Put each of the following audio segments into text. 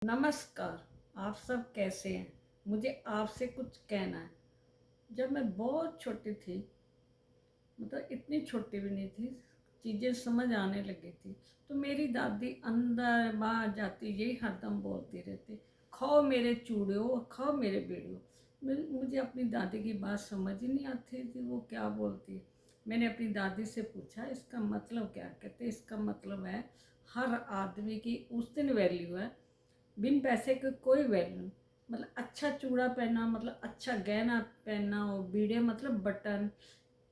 नमस्कार। आप सब कैसे हैं? मुझे आपसे कुछ कहना है। जब मैं बहुत छोटी थी, मतलब इतनी छोटी भी नहीं थी, चीज़ें समझ आने लगी थी, तो मेरी दादी अंदर बाहर जाती यही हरदम बोलती रहती, खाओ मेरे चूड़ियों, खाओ मेरे बेड़ियों। मुझे अपनी दादी की बात समझ ही नहीं आती थी, वो क्या बोलती है। मैंने अपनी दादी से पूछा इसका मतलब क्या, कहते इसका मतलब है हर आदमी की उस दिन वैल्यू है, बिन पैसे के कोई वैल्यू नहीं। मतलब अच्छा चूड़ा पहना, मतलब अच्छा गहना पहनना हो, बीड़े मतलब बटन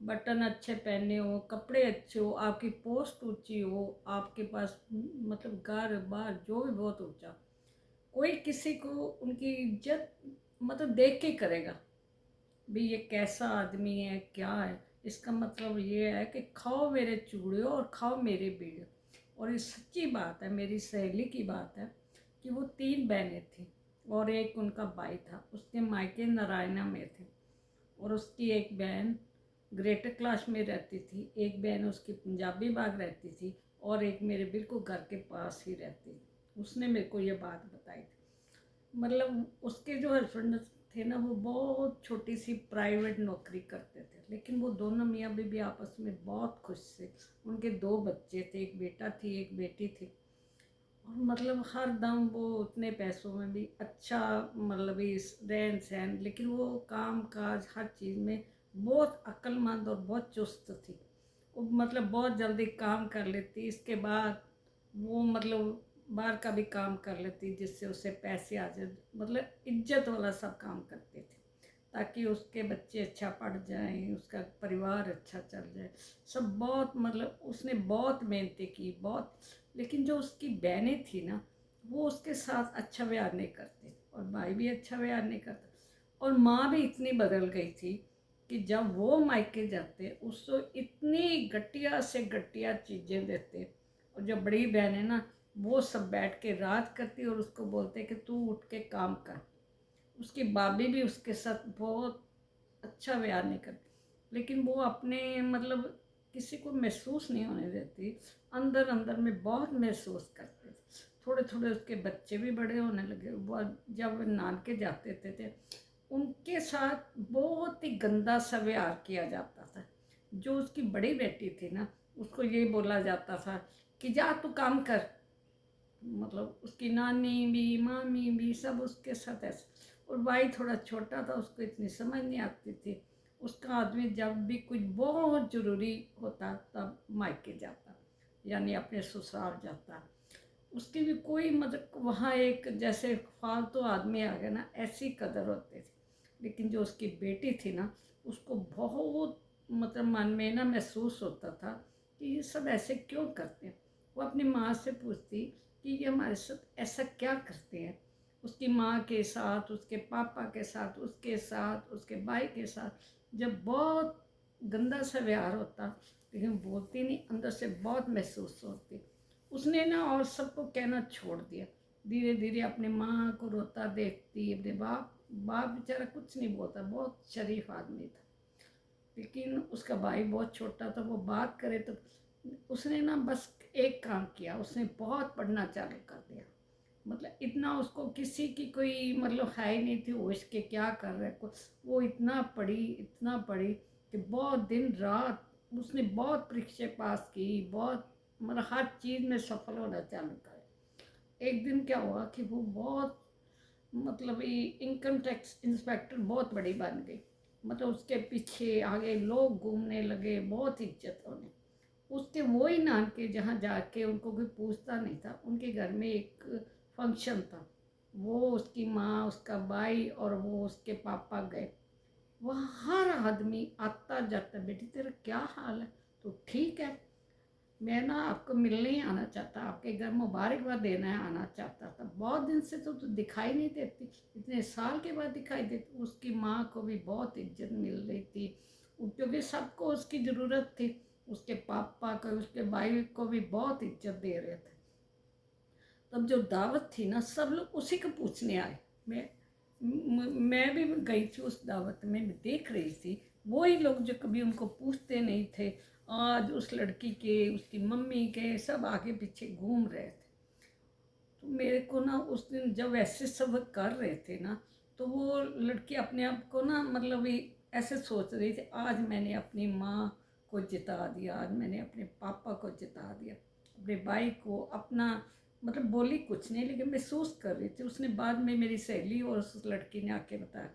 बटन अच्छे पहने हो, कपड़े अच्छे हो, आपकी पोस्ट ऊंची हो, आपके पास मतलब घर बार जो भी बहुत ऊंचा, कोई किसी को उनकी इज्जत मतलब देख के करेगा भी ये कैसा आदमी है क्या है। इसका मतलब ये है कि खाओ मेरे चूड़े और खाओ मेरे बीड़े। और ये सच्ची बात है, मेरी सहेली की बात है कि वो 3 बहनें थी और एक उनका भाई था, उसके मायके नारायणा में थे। और उसकी एक बहन ग्रेटर क्लास में रहती थी, एक बहन उसकी पंजाबी बाग रहती थी और एक मेरे बिल्कुल घर के पास ही रहती थी। उसने मेरे को ये बात बताई थी। मतलब उसके जो हस्बैंड थे ना, वो बहुत छोटी सी प्राइवेट नौकरी करते थे, लेकिन वो दोनों मियाँ बीवी आपस में बहुत खुश थे। उनके 2 बच्चे थे, एक बेटा थी एक बेटी थी। और मतलब हर दम वो उतने पैसों में भी अच्छा, मतलब इस रहन सहन, लेकिन वो काम काज हर चीज़ में बहुत अक्लमंद और बहुत चुस्त थी। वो मतलब बहुत जल्दी काम कर लेती, इसके बाद वो मतलब बाहर का भी काम कर लेती जिससे उसे पैसे आ जाए। मतलब इज्जत वाला सब काम करती थी ताकि उसके बच्चे अच्छा पढ़ जाएं, उसका परिवार अच्छा चल जाए। सब बहुत मतलब उसने बहुत मेहनत की बहुत। लेकिन जो उसकी बहनें थी ना, वो उसके साथ अच्छा व्यवहार नहीं करती और भाई भी अच्छा व्यवहार नहीं करता। और माँ भी इतनी बदल गई थी कि जब वो मायके जाते उसको इतनी घटिया से घटिया चीज़ें देते। और जो बड़ी बहन है ना, वो सब बैठ के रात करती और उसको बोलते कि तू उठ के काम कर। उसकी भाभी भी उसके साथ बहुत अच्छा व्यवहार नहीं करती, लेकिन वो अपने मतलब किसी को महसूस नहीं होने देती, अंदर अंदर में बहुत महसूस करते थे। थोड़े थोड़े उसके बच्चे भी बड़े होने लगे, वो जब नानके जाते थे उनके साथ बहुत ही गंदा सा व्यवहार किया जाता था। जो उसकी बड़ी बेटी थी ना, उसको ये बोला जाता था कि जा तू काम कर। मतलब उसकी नानी भी मामी भी सब उसके साथ ऐसे। और भाई थोड़ा छोटा था, उसको इतनी समझ नहीं आती थी। उसका आदमी जब भी कुछ बहुत ज़रूरी होता तब मायके जाता, यानी अपने ससुराल जाता। उसकी भी कोई मतलब वहाँ एक जैसे फालतू आदमी आ गया ना, ऐसी कदर होती थी। लेकिन जो उसकी बेटी थी ना, उसको बहुत मतलब मन में ना महसूस होता था कि ये सब ऐसे क्यों करते हैं। वो अपनी माँ से पूछती कि ये हमारे साथ ऐसा क्या करते हैं। उसकी माँ के साथ, उसके पापा के साथ, उसके साथ, उसके भाई के साथ जब बहुत गंदा सा व्यवहार होता, लेकिन बोलती नहीं, अंदर से बहुत महसूस होती। उसने ना और सबको कहना छोड़ दिया। धीरे धीरे अपनी माँ को रोता देखती, अपने बाप बाप बेचारा कुछ नहीं बोलता, बहुत शरीफ आदमी था। लेकिन उसका भाई बहुत छोटा था, वो बात करे तो उसने ना बस एक काम किया, उसने बहुत पढ़ना चालू कर दिया। मतलब इतना उसको किसी की कोई मतलब है ही नहीं थी वो इसके क्या कर रहे कुछ। वो इतना पढ़ी कि बहुत दिन रात उसने बहुत परीक्षाएं पास की, बहुत मतलब हर चीज़ में सफल होना चालू कर। एक दिन क्या हुआ कि वो बहुत मतलब ये इनकम टैक्स इंस्पेक्टर बहुत बड़ी बन गई। मतलब उसके पीछे आगे लोग घूमने लगे, बहुत इज्जत होने। उसके वही नानके जहाँ जाके उनको कोई पूछता नहीं था, उनके घर में एक फंक्शन था। वो उसकी माँ, उसका भाई और वो उसके पापा गए। वहाँ हर आदमी आता जाता, बेटी तेरा क्या हाल है, तो ठीक है, मैं ना आपको मिलने ही आना चाहता, आपके घर मुबारकबाद देना है आना चाहता था। बहुत दिन से तो दिखाई नहीं देती, इतने साल के बाद दिखाई देती। उसकी माँ को भी बहुत इज्जत मिल रही थी क्योंकि सबको उसकी ज़रूरत थी। उसके पापा को, उसके भाई को भी बहुत इज्जत दे रहे थे। तब जो दावत थी ना, सब लोग उसी को पूछने आए। मैं भी गई थी उस दावत में, मैं देख रही थी वही लोग जो कभी उनको पूछते नहीं थे, आज उस लड़की के, उसकी मम्मी के सब आगे पीछे घूम रहे थे। तो मेरे को ना उस दिन जब ऐसे सब कर रहे थे ना, तो वो लड़की अपने आप को ना मतलब ये ऐसे सोच रही थी, आज मैंने अपनी माँ को जिता दिया, आज मैंने अपने पापा को जिता दिया, अपने भाई को अपना, मतलब बोली कुछ नहीं लेकिन महसूस कर रही थी। उसने बाद में मेरी सहेली और उस लड़की ने आके बताया,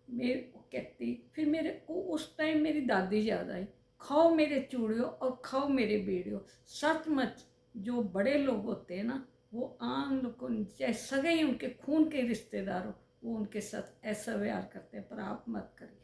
मेरे को कहती, फिर मेरे को उस टाइम मेरी दादी याद आई, खाओ मेरे चूड़ियों और खाओ मेरे बेड़ियों। सचमुच जो बड़े लोग होते हैं ना, वो आम लोग को चाहे सगे ही उनके खून के रिश्तेदार हो, वो उनके साथ ऐसा व्यवहार करते हैं, पर आप मत करिए।